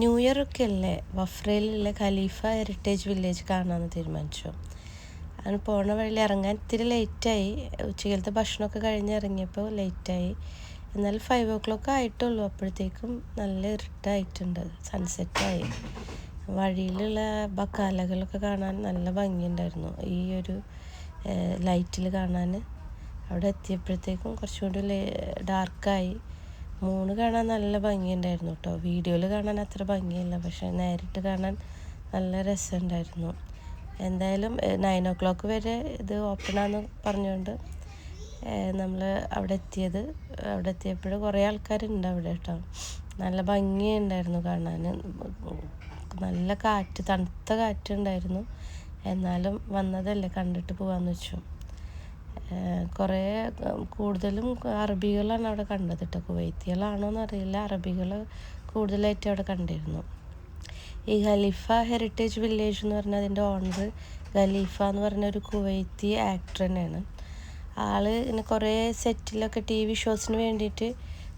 New year ഒക്കെ അല്ലേ വഫ്രയിലുള്ള ഖലീഫ heritage village കാണാമെന്ന് തീരുമാനിച്ചു. അങ്ങനെ പോണ വഴിയിൽ ഇറങ്ങാൻ ഇത്തിരി ലേറ്റായി. ഉച്ചക്കലത്തെ ഭക്ഷണമൊക്കെ കഴിഞ്ഞ് ഇറങ്ങിയപ്പോൾ ലേറ്റായി. എന്നാൽ 5 o'clock ആയിട്ടുള്ളൂ. അപ്പോഴത്തേക്കും നല്ല ഇരുട്ടായിട്ടുണ്ട്, സൺസെറ്റായി. വഴിയിലുള്ള ബക്കാലകളൊക്കെ കാണാൻ നല്ല ഭംഗിയുണ്ടായിരുന്നു. ഈ ഒരു ലൈറ്റിൽ കാണാൻ അവിടെ എത്തിയപ്പോഴത്തേക്കും കുറച്ചുകൂടി ഡാർക്കായി. മൂണ് കാണാൻ നല്ല ഭംഗിയുണ്ടായിരുന്നു കേട്ടോ. വീഡിയോയിൽ കാണാൻ അത്ര ഭംഗിയില്ല, പക്ഷേ നേരിട്ട് കാണാൻ നല്ല രസമുണ്ടായിരുന്നു. എന്തായാലും 9 o'clock വരെ ഇത് ഓപ്പണാന്ന് പറഞ്ഞുകൊണ്ട് നമ്മൾ അവിടെ എത്തിയപ്പോൾ കുറേ ആൾക്കാരുണ്ട് അവിടെ കേട്ടോ. നല്ല ഭംഗിയുണ്ടായിരുന്നു കാണാൻ. നല്ല കാറ്റ്, തണുത്ത കാറ്റുണ്ടായിരുന്നു. എന്നാലും വന്നതല്ലേ, കണ്ടിട്ട് പോകാമെന്ന് വെച്ചു. കൂടുതലും അറബികളാണ് അവിടെ കണ്ടത് കേട്ടോ. കുവൈത്തികളാണോന്ന് അറിയില്ല, അറബികൾ കൂടുതലായിട്ട് അവിടെ കണ്ടിരുന്നു. ഈ ഖലീഫ ഹെറിറ്റേജ് വില്ലേജ് എന്ന് പറഞ്ഞാൽ അതിൻ്റെ ഓണർ ഖലീഫ എന്ന് പറഞ്ഞ ഒരു കുവൈത്തി ആക്ടർ തന്നെയാണ്. ഇങ്ങനെ കുറേ സെറ്റിലൊക്കെ TV ഷോസിന് വേണ്ടിയിട്ട്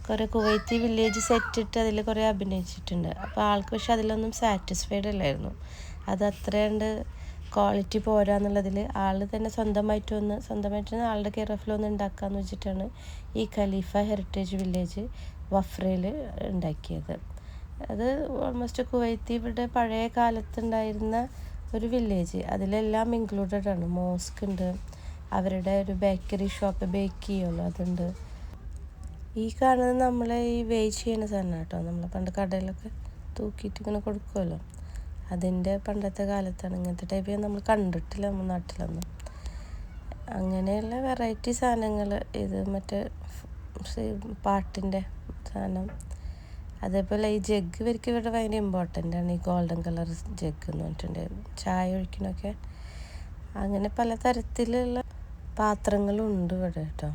കുറേ കുവൈത്തി വില്ലേജ് സെറ്റിട്ട് അതിൽ കുറേ അഭിനയിച്ചിട്ടുണ്ട്. അപ്പോൾ ആൾക്ക് പക്ഷെ അതിലൊന്നും സാറ്റിസ്ഫൈഡ് അല്ലായിരുന്നു. അത് അത്രയുണ്ട് ക്വാളിറ്റി പോരാന്നുള്ളതിൽ തന്നെ സ്വന്തമായിട്ട് ആളുടെ കെയർ ഓഫിലൊന്ന് ഉണ്ടാക്കാമെന്ന് വെച്ചിട്ടാണ് ഈ ഖലീഫ ഹെറിറ്റേജ് വില്ലേജ് വഫ്രയിൽ ഉണ്ടാക്കിയത്. അത് ഓൾമോസ്റ്റ് കുവൈത്തിയുടെ പഴയ കാലത്തുണ്ടായിരുന്ന ഒരു വില്ലേജ്. അതിലെല്ലാം ഇൻക്ലൂഡഡ് ആണ്. മോസ്ക് ഉണ്ട്, അവരുടെ ഒരു ബേക്കറി ഷോപ്പ്, ബേക്ക് ചെയ്യുമല്ലോ, അതുണ്ട്. ഈ കാണുന്നത് നമ്മളെ ഈ വെയ് ചെയ്യുന്ന സാധനം കേട്ടോ. നമ്മൾ പണ്ട് കടയിലൊക്കെ തൂക്കിയിട്ട് ഇങ്ങനെ കൊടുക്കുമല്ലോ, അതിൻ്റെ പണ്ടത്തെ കാലത്താണ്. ഇങ്ങനത്തെ ടൈപ്പ് നമ്മൾ കണ്ടിട്ടില്ല നമ്മുടെ നാട്ടിലൊന്നും. അങ്ങനെയുള്ള വെറൈറ്റി സാധനങ്ങൾ. ഇത് മറ്റേ പാട്ടിൻ്റെ സാധനം. അതേപോലെ ഈ ജഗ് ഇവർക്ക് ഭയങ്കര ഇമ്പോർട്ടൻ്റ് ആണ്. ഈ ഗോൾഡൻ കളർ ജഗ് എന്ന് പറഞ്ഞിട്ടുണ്ട്, ചായ ഒഴിക്കണമൊക്കെ. അങ്ങനെ പലതരത്തിലുള്ള പാത്രങ്ങളും ഉണ്ട് ഇവിടെ കേട്ടോ.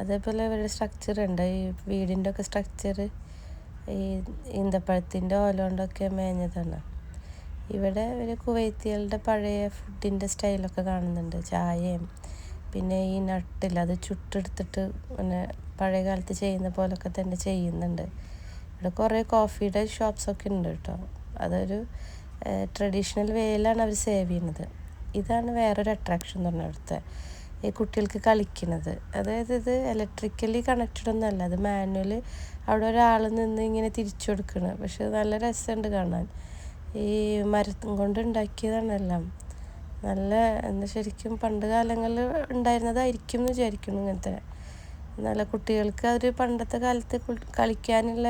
അതേപോലെ ഇവരുടെ സ്ട്രക്ചർ ഉണ്ട്. ഈ വീടിൻ്റെ ഒക്കെ സ്ട്രക്ചർ ഈ ഈന്തപ്പഴത്തിൻ്റെ ഓല കൊണ്ടൊക്കെ മേഞ്ഞതാണ്. ഇവിടെ ഒരു കുവൈത്തികളുടെ പഴയ ഫുഡിൻ്റെ സ്റ്റൈലൊക്കെ കാണുന്നുണ്ട്. ചായയും പിന്നെ ഈ നട്ടില്ല, അത് ചുട്ടെടുത്തിട്ട് പിന്നെ പഴയ കാലത്ത് ചെയ്യുന്ന പോലൊക്കെ തന്നെ ചെയ്യുന്നുണ്ട്. ഇവിടെ കുറേ കോഫിയുടെ ഷോപ്സൊക്കെ ഉണ്ട് കേട്ടോ. അതൊരു ട്രഡീഷണൽ വേയിലാണ് അവർ സേവ് ചെയ്യുന്നത്. ഇതാണ് വേറൊരു അട്രാക്ഷൻ എന്ന് പറഞ്ഞാൽ അവിടുത്തെ ഈ കുട്ടികൾക്ക് കളിക്കുന്നത്. അതായത് ഇത് ഇലക്ട്രിക്കലി കണക്റ്റഡ് ഒന്നല്ല, അത് മാനുവൽ. അവിടെ ഒരാൾ നിന്ന് ഇങ്ങനെ തിരിച്ചു കൊടുക്കണം. പക്ഷെ നല്ല രസമുണ്ട് കാണാൻ. ഈ മരം കൊണ്ട് ഉണ്ടാക്കിയതാണെല്ലാം. എന്താ ശരിക്കും പണ്ട് കാലങ്ങളിൽ ഉണ്ടായിരുന്നതായിരിക്കും എന്ന് വിചാരിക്കുന്നു. ഇങ്ങനത്തെ നല്ല കുട്ടികൾക്ക് അതൊരു പണ്ടത്തെ കാലത്ത് കളിക്കാനുള്ള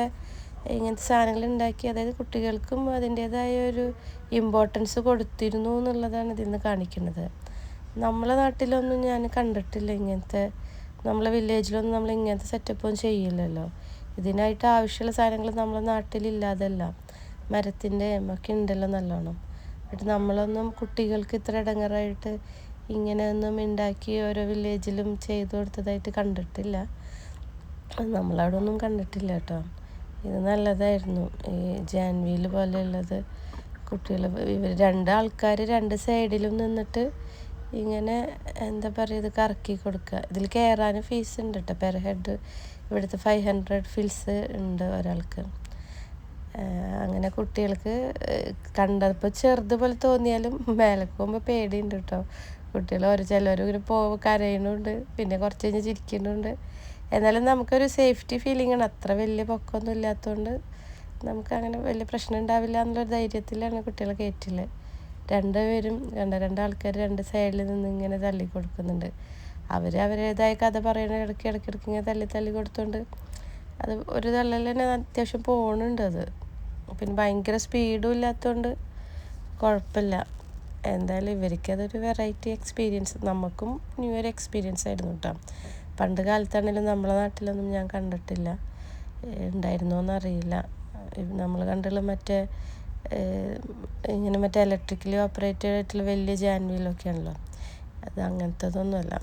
ഇങ്ങനത്തെ സാധനങ്ങൾ ഉണ്ടാക്കി, അതായത് കുട്ടികൾക്കും അതിൻ്റേതായ ഒരു ഇമ്പോർട്ടൻസ് കൊടുത്തിരുന്നു എന്നുള്ളതാണ് ഇതിൽ നിന്ന് കാണിക്കുന്നത്. നമ്മളെ നാട്ടിലൊന്നും ഞാൻ കണ്ടിട്ടില്ല ഇങ്ങനത്തെ. നമ്മളെ വില്ലേജിലൊന്നും നമ്മൾ ഇങ്ങനത്തെ സെറ്റപ്പൊന്നും ചെയ്യില്ലല്ലോ. ഇതിനായിട്ട് ആവശ്യമുള്ള സാധനങ്ങൾ നമ്മളെ നാട്ടിലില്ലാതല്ല, മരത്തിൻ്റെ ഒക്കെ ഉണ്ടല്ലോ നല്ലോണം. എന്നിട്ട് നമ്മളൊന്നും കുട്ടികൾക്ക് ഇത്ര ഇടങ്ങറായിട്ട് ഇങ്ങനെയൊന്നും ഉണ്ടാക്കി ഓരോ വില്ലേജിലും ചെയ്തു കൊടുത്തതായിട്ട് കണ്ടിട്ടില്ല. നമ്മളവിടെ ഒന്നും കണ്ടിട്ടില്ല കേട്ടോ. ഇത് നല്ലതായിരുന്നു. ഈ ജാൻവീൽ പോലെയുള്ളത് കുട്ടികൾ, ഇവർ 2 ആൾക്കാർ 2 സൈഡിലും നിന്നിട്ട് ഇങ്ങനെ എന്താ പറയുക, ഇത് കറക്കി കൊടുക്കുക. ഇതിൽ കയറാൻ ഫീസ് ഉണ്ട് കേട്ടോ, പെർ ഹെഡ് ഇവിടുത്തെ 500 ഫീസ് ഉണ്ട് ഒരാൾക്ക്. അങ്ങനെ കുട്ടികൾക്ക് കണ്ടപ്പോൾ ചെറുതുപോലെ തോന്നിയാലും മേലേക്ക് പോകുമ്പോൾ പേടിയുണ്ട് കേട്ടോ. കുട്ടികൾ ചിലവർ ഇങ്ങനെ കരയണുണ്ട്, പിന്നെ കുറച്ച് കഴിഞ്ഞ് ചിരിക്കുന്നുണ്ട്. എന്നാലും നമുക്കൊരു സേഫ്റ്റി ഫീലിംഗ് ആണ്. അത്ര വലിയ പൊക്കമൊന്നും ഇല്ലാത്തതുകൊണ്ട് നമുക്കങ്ങനെ വലിയ പ്രശ്നം ഉണ്ടാവില്ല എന്നുള്ളൊരു ധൈര്യത്തിലാണ് കുട്ടികളെ കയറ്റില്ല. 2 പേരും 2 ആൾക്കാർ 2 സൈഡിൽ നിന്ന് ഇങ്ങനെ തള്ളി കൊടുക്കുന്നുണ്ട്. അവരുടേതായ കഥ പറയണ ഇടയ്ക്കിടയ്ക്ക് ഇങ്ങനെ തള്ളി കൊടുത്തോണ്ട് അത് ഒരു തള്ളൽ തന്നെ അത്യാവശ്യം പോകുന്നുണ്ട്. അത് പിന്നെ ഭയങ്കര സ്പീഡും ഇല്ലാത്തതുകൊണ്ട് കുഴപ്പമില്ല. എന്തായാലും ഇവർക്കതൊരു വെറൈറ്റി എക്സ്പീരിയൻസ്, നമുക്കും ന്യൂ ഇയർ എക്സ്പീരിയൻസ് ആയിരുന്നു കേട്ടോ. പണ്ട് കാലത്താണെങ്കിലും നമ്മളെ നാട്ടിലൊന്നും ഞാൻ കണ്ടിട്ടില്ല, ഉണ്ടായിരുന്നോന്നറിയില്ല. നമ്മൾ കണ്ടുള്ള മറ്റേ ഇലക്ട്രിക്കലി ഓപ്പറേറ്റഡ് ആയിട്ടുള്ള വലിയ ജാൻവീലൊക്കെയാണല്ലോ, അത് അങ്ങനത്തതൊന്നുമല്ല.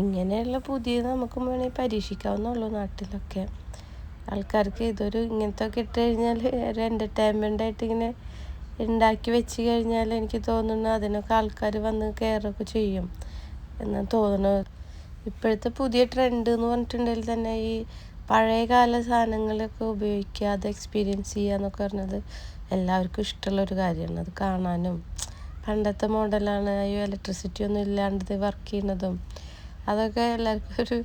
ഇങ്ങനെയുള്ള പുതിയത് നമുക്ക് വേണമെങ്കിൽ പരീക്ഷിക്കാവുന്നുള്ളൂ നാട്ടിലൊക്കെ. ആൾക്കാർക്ക് ഇങ്ങനത്തെ ഒക്കെ ഇട്ട് കഴിഞ്ഞാൽ ഒരു എൻ്റർടൈൻമെൻ്റായിട്ട് ഇങ്ങനെ ഉണ്ടാക്കി വെച്ച് കഴിഞ്ഞാൽ എനിക്ക് തോന്നുന്നു അതിനൊക്കെ ആൾക്കാർ വന്ന് കയറൊക്കെ ചെയ്യും എന്ന് തോന്നുന്നു. ഇപ്പോഴത്തെ പുതിയ ട്രെൻഡ് എന്ന് പറഞ്ഞിട്ടുണ്ടെങ്കിൽ തന്നെ ഈ പഴയകാല സാധനങ്ങളൊക്കെ ഉപയോഗിക്കുക, അത് എക്സ്പീരിയൻസ് ചെയ്യുക എന്നൊക്കെ പറഞ്ഞത് എല്ലാവർക്കും ഇഷ്ടമുള്ളൊരു കാര്യമാണ്. അത് കാണാനും പണ്ടത്തെ മോഡലാണ്, ഇലക്ട്രിസിറ്റി ഒന്നും ഇല്ലാണ്ട് ഇത് വർക്ക് ചെയ്യുന്നതും അതൊക്കെ എല്ലാവർക്കും ഒരു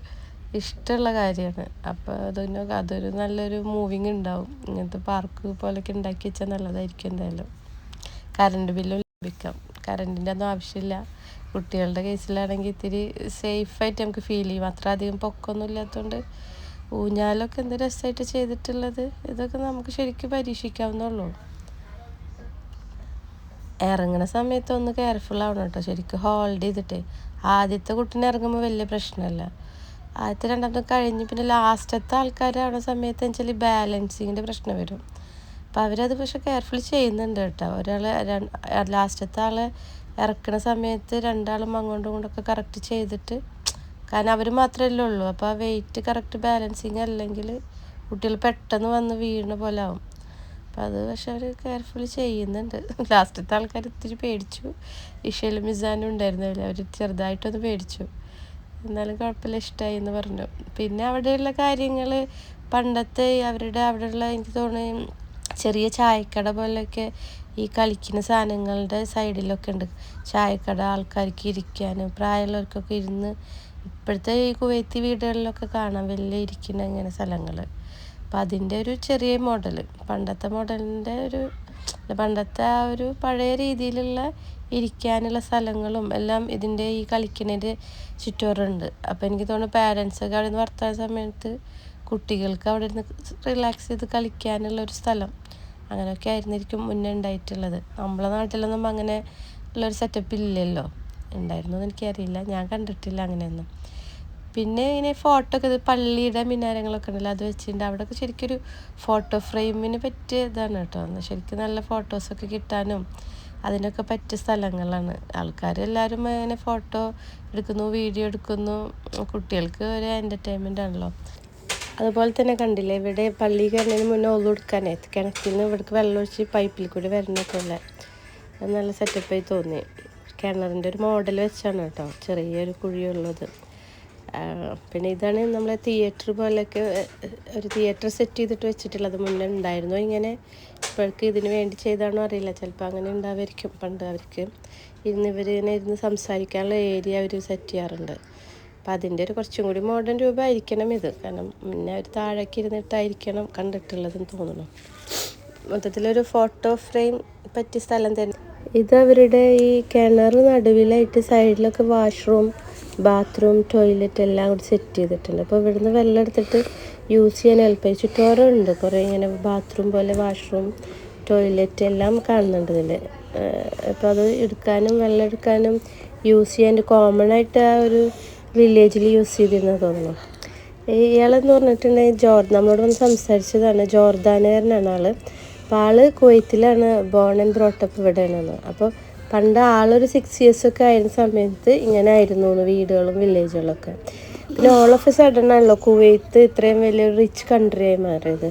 ഇഷ്ടമുള്ള കാര്യമാണ്. അപ്പോൾ അതൊരു നല്ലൊരു മൂവിങ് ഉണ്ടാവും. ഇങ്ങനത്തെ പാർക്ക് പോലെയൊക്കെ ഉണ്ടാക്കി വെച്ചാൽ നല്ലതായിരിക്കും. എന്തായാലും കറണ്ട് ബില്ലും ലാഭിക്കാം. കറണ്ടിൻ്റെ ഒന്നും ആവശ്യമില്ല. കുട്ടികളുടെ കേസിലാണെങ്കിൽ ഇത്തിരി സേഫായിട്ട് നമുക്ക് ഫീൽ ചെയ്യും. അത്ര അധികം പൊക്കമൊന്നും ഇല്ലാത്തതുകൊണ്ട് ഊഞ്ഞാലൊക്കെ എന്ത് രസമായിട്ട് ചെയ്തിട്ടുള്ളത്. ഇതൊക്കെ നമുക്ക് ശരിക്കും പരീക്ഷിക്കാവുന്നുള്ളൂ. ഇറങ്ങുന്ന സമയത്ത് ഒന്ന് കെയർഫുൾ ആവണം കേട്ടോ, ശരിക്കും ഹോൾഡ് ചെയ്തിട്ട്. ആദ്യത്തെ കുട്ടീനെ ഇറങ്ങുമ്പോൾ വലിയ പ്രശ്നമല്ല. ആദ്യത്തെ രണ്ടാമത്തെ കഴിഞ്ഞ് പിന്നെ ലാസ്റ്റത്തെ ആൾക്കാരാവുന്ന സമയത്ത് വെച്ചാൽ ബാലൻസിങ്ങിൻ്റെ പ്രശ്നം വരും. അപ്പോൾ അവരത് പക്ഷെ കെയർഫുൾ ചെയ്യുന്നുണ്ട് കേട്ടോ. ലാസ്റ്റത്തെ ആൾ ഇറക്കുന്ന സമയത്ത് രണ്ടാളും അങ്ങോട്ടും ഇങ്ങോട്ടൊക്കെ കറക്റ്റ് ചെയ്തിട്ട്, കാരണം അവർ മാത്രമല്ലേ ഉള്ളൂ. അപ്പോൾ ആ വെയിറ്റ് കറക്റ്റ് ബാലൻസിങ് അല്ലെങ്കിൽ കുട്ടികൾ പെട്ടെന്ന് വന്ന് വീഴുന്ന പോലെ ആവും. അപ്പോൾ അത് പക്ഷെ അവർ കെയർഫുള്ളി ചെയ്യുന്നുണ്ട്. ലാസ്റ്റത്തെ ആൾക്കാർ ഇത്തിരി പേടിച്ചു. ഇഷയിലും മിസാനും ഉണ്ടായിരുന്നില്ല, അവർ ചെറുതായിട്ടൊന്ന് പേടിച്ചു. എന്നാലും കുഴപ്പമില്ല, ഇഷ്ടമായി എന്ന് പറഞ്ഞു. പിന്നെ അവിടെയുള്ള കാര്യങ്ങൾ പണ്ടത്തെ അവിടെയുള്ള എനിക്ക് തോന്നുന്നു ചെറിയ ചായക്കട പോലെയൊക്കെ ഈ കളിക്കുന്ന സാധനങ്ങളുടെ സൈഡിലൊക്കെ ഉണ്ട് ചായക്കട, ആൾക്കാർക്ക് ഇരിക്കാനും പ്രായമുള്ളവർക്കൊക്കെ ഇരുന്ന്. ഇപ്പോഴത്തെ ഈ കുവൈത്തി വീടുകളിലൊക്കെ കാണാം വലിയ ഇരിക്കുന്ന ഇങ്ങനെ സ്ഥലങ്ങൾ. അപ്പം അതിൻ്റെ ഒരു ചെറിയ മോഡൽ, പണ്ടത്തെ മോഡലിൻ്റെ പണ്ടത്തെ ആ ഒരു പഴയ രീതിയിലുള്ള ഇരിക്കാനുള്ള സ്ഥലങ്ങളും എല്ലാം ഇതിൻ്റെ ഈ കളിക്കുന്നതിൻ്റെ ചുറ്റോറുണ്ട്. അപ്പോൾ എനിക്ക് തോന്നുന്നു പാരൻസൊക്കെ അവിടെ നിന്ന് വർത്താന സമയത്ത് കുട്ടികൾക്ക് അവിടെ നിന്ന് റിലാക്സ് ചെയ്ത് കളിക്കാനുള്ള ഒരു സ്ഥലം അങ്ങനെയൊക്കെ ആയിരുന്നിരിക്കും മുന്നേ ഉണ്ടായിട്ടുള്ളത്. നമ്മളെ നാട്ടിലൊന്നും അങ്ങനെ ഉള്ളൊരു സെറ്റപ്പ് ഇല്ലല്ലോ. ഉണ്ടായിരുന്നു എന്ന് എനിക്കറിയില്ല, ഞാൻ കണ്ടിട്ടില്ല അങ്ങനെയൊന്നും. പിന്നെ ഇങ്ങനെ ഫോട്ടോ ഒക്കെ, ഇത് പള്ളിയുടെ മിനാരങ്ങളൊക്കെ ഉണ്ടല്ലോ, അത് വെച്ചിട്ടുണ്ട്. അവിടെയൊക്കെ ശരിക്കും ഒരു ഫോട്ടോ ഫ്രെയിമിന് പറ്റിയ ഇതാണ് കേട്ടോ. ശരിക്കും നല്ല ഫോട്ടോസൊക്കെ കിട്ടാനും അതിനൊക്കെ പറ്റിയ സ്ഥലങ്ങളാണ്. ആൾക്കാരെല്ലാവരും അങ്ങനെ ഫോട്ടോ എടുക്കുന്നു, വീഡിയോ എടുക്കുന്നു. കുട്ടികൾക്ക് ഒരു എൻ്റർടൈൻമെൻ്റ് ആണല്ലോ. അതുപോലെ തന്നെ കണ്ടില്ലേ, ഇവിടെ പള്ളി കയറുന്നതിന് മുന്നേ ഒന്നും എടുക്കാനേ കിണറ്റിൽ നിന്ന് ഇവിടേക്ക് വെള്ളം ഒഴിച്ച് പൈപ്പിൽ കൂടി വരുന്നൊക്കെ ഉള്ള അത് നല്ല സെറ്റപ്പായി തോന്നി. കിണറിൻ്റെ ഒരു മോഡൽ വെച്ചാണ് കേട്ടോ ചെറിയൊരു കുഴിയുള്ളത്. പിന്നെ ഇതാണ് നമ്മളെ തിയേറ്റർ പോലെയൊക്കെ ഒരു തിയേറ്റർ സെറ്റ് ചെയ്തിട്ട് വെച്ചിട്ടുള്ളത്. മുന്നേ ഉണ്ടായിരുന്നു ഇങ്ങനെ, ഇപ്പോഴേക്ക് ഇതിന് വേണ്ടി ചെയ്താണോ അറിയില്ല, ചിലപ്പോൾ അങ്ങനെ ഉണ്ടാവുമായിരിക്കും. പണ്ട് അവർക്ക് ഇവരിങ്ങനെ ഇരുന്ന് സംസാരിക്കാനുള്ള ഏരിയ അവർ സെറ്റ് ചെയ്യാറുണ്ട്. അപ്പം അതിൻ്റെ ഒരു കുറച്ചും കൂടി മോഡേൺ രൂപമായിരിക്കണം ഇത്, കാരണം മുന്നേ അവർ താഴേക്ക് ഇരുന്നിട്ടായിരിക്കണം കണ്ടിട്ടുള്ളതെന്ന് തോന്നുന്നു. മൊത്തത്തിലൊരു ഫോട്ടോ ഫ്രെയിം പറ്റിയ സ്ഥലം തന്നെ ഇത്. അവരുടെ ഈ കിണർ നടുവിലായിട്ട് സൈഡിലൊക്കെ വാഷ്റൂം, ബാത്റൂം, ടോയ്ലറ്റ് എല്ലാം കൂടി സെറ്റ് ചെയ്തിട്ടുണ്ട്. അപ്പോൾ ഇവിടുന്ന് വെള്ളം എടുത്തിട്ട് യൂസ് ചെയ്യാൻ എളുപ്പമായി. ചുറ്റോറുണ്ട് കുറേ ഇങ്ങനെ ബാത്റൂം പോലെ വാഷ്റൂം, ടോയ്ലറ്റ് എല്ലാം കാണുന്നുണ്ട് ഇതിൽ. അപ്പോൾ അത് എടുക്കാനും വെള്ളം എടുക്കാനും യൂസ് ചെയ്യാൻ കോമൺ ആയിട്ട് ആ ഒരു വില്ലേജിൽ യൂസ് ചെയ്തിരുന്നത് തോന്നുന്നു. ഇയാളെന്ന് പറഞ്ഞിട്ടുണ്ടെങ്കിൽ നമ്മളോട് വന്ന് സംസാരിച്ചതാണ്, ജോർദാനുകാരനാണ് ആൾ. അപ്പോൾ ആൾ കുവൈത്തിലാണ് ബോൺ ആൻഡ് ബ്രോട്ടപ്പ് ഇവിടെയാണ്. അപ്പോൾ പണ്ട് ആളൊരു 6 years ഒക്കെ ആയിരുന്ന സമയത്ത് ഇങ്ങനെ ആയിരുന്നു വീടുകളും വില്ലേജുകളൊക്കെ. പിന്നെ ഓൾ ഓഫ് എ സഡൻ ആണല്ലോ കുവൈത്ത് ഇത്രയും വലിയൊരു റിച്ച് കൺട്രിയായി മാറിയത്.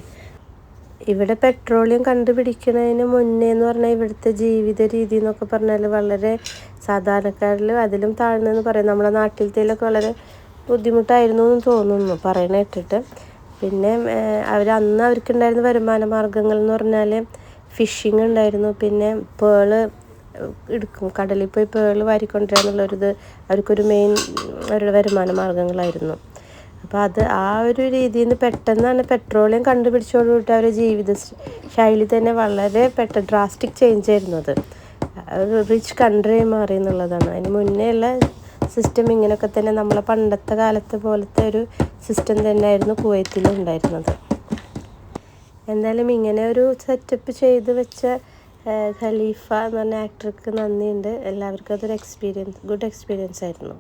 ഇവിടെ പെട്രോളിയം കണ്ടുപിടിക്കുന്നതിന് മുന്നേ എന്ന് പറഞ്ഞാൽ ഇവിടുത്തെ ജീവിത രീതി എന്നൊക്കെ പറഞ്ഞാൽ വളരെ സാധാരണക്കാരിൽ അതിലും താഴ്ന്നെന്ന് പറയും. നമ്മുടെ നാട്ടിലത്തേലൊക്കെ വളരെ ബുദ്ധിമുട്ടായിരുന്നു എന്ന് തോന്നുന്നു പറയണ കേട്ടിട്ട്. പിന്നെ അന്ന് അവർക്കുണ്ടായിരുന്ന വരുമാന മാർഗ്ഗങ്ങൾ എന്ന് പറഞ്ഞാൽ ഫിഷിങ് ഉണ്ടായിരുന്നു. പിന്നെ പേള് എടുക്കും, കടലിൽ പോയി പേള് വാരിക്കൊണ്ടുവരിക എന്നുള്ളൊരിത് അവർക്കൊരു മെയിൻ അവരുടെ വരുമാന മാർഗ്ഗങ്ങളായിരുന്നു. അപ്പോൾ ആ ഒരു രീതിയിൽ നിന്ന് പെട്ടെന്നാണ് പെട്രോളിയം കണ്ടുപിടിച്ചോടുകൂടി അവരുടെ ജീവിത ശൈലി തന്നെ വളരെ ഡ്രാസ്റ്റിക് ചേഞ്ച് ആയിരുന്നു. അത് ഒരു റിച്ച് കൺട്രി മാറി എന്നുള്ളതാണ്. അതിന് മുന്നേ ഉള്ള സിസ്റ്റം ഇങ്ങനെയൊക്കെ തന്നെ, നമ്മളെ പണ്ടത്തെ കാലത്തെ പോലത്തെ ഒരു സിസ്റ്റം തന്നെയായിരുന്നു കുവൈത്തിലും ഉണ്ടായിരുന്നത്. എന്തായാലും ഇങ്ങനെ ഒരു സെറ്റപ്പ് ചെയ്ത് വെച്ച ഖലീഫ എന്ന് പറഞ്ഞ ആക്ടർക്ക് നന്ദിയുണ്ട്. എല്ലാവർക്കും അതൊരു ഗുഡ് എക്സ്പീരിയൻസ് ആയിരുന്നു.